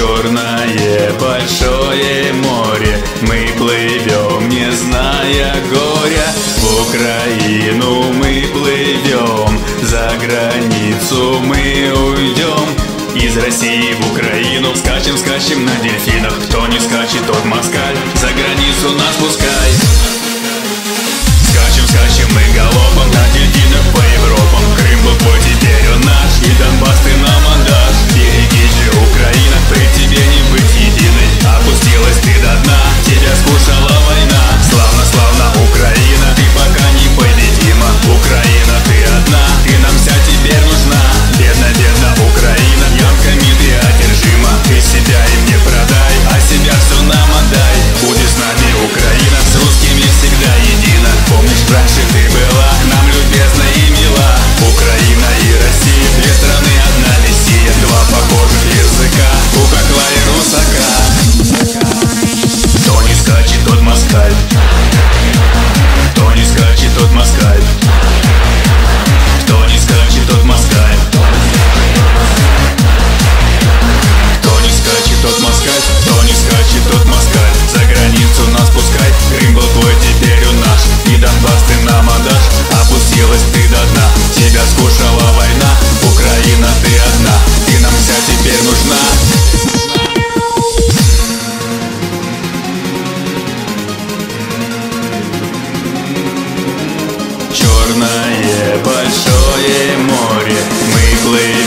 Черное большое море, мы плывем, не зная горя. В Украину мы плывем, за границу мы уйдем. Из России в Украину скачем, скачем на дельфинах. Кто не скачет, тот москаль, за границу нас пускай. Скачем, скачем мы галопом на дельфинах по Европам. Крым был твой, теперь он наш, и Донбасс ты нам отдашь. Берегись же, Украина, при тебе не быть единой. Опустилась ты до дна, тебя скушала война. Славно, славно, Украина, ты пока непобедима. Украина, ты одна, ты нам вся теперь нужна. Бедна, бедна Украина, ямками ты одержима. Ты себя им не продай, а себя все нам отдай. Будешь с нами, Украина, с русскими всегда едина. Помнишь, раньше ты была к нам любезна и мила. Украина и Россия, две страны, одна Мессия. Два похожих языка, у хохла и русака. Кто не скачет, тот москаль. Кто не скачет, тот москаль. Кто не скачет, тот москаль. Кто не скачет, тот москаль. Кто не скачет, тот москаль. За границу нас пускай. Крым был твой, теперь он наш, и Донбасс ты нам отдашь. Опустилась ты до дна, тебя скушала война. Украина, ты одна, ты нам вся теперь нужна. Черное большое море, мы плывем.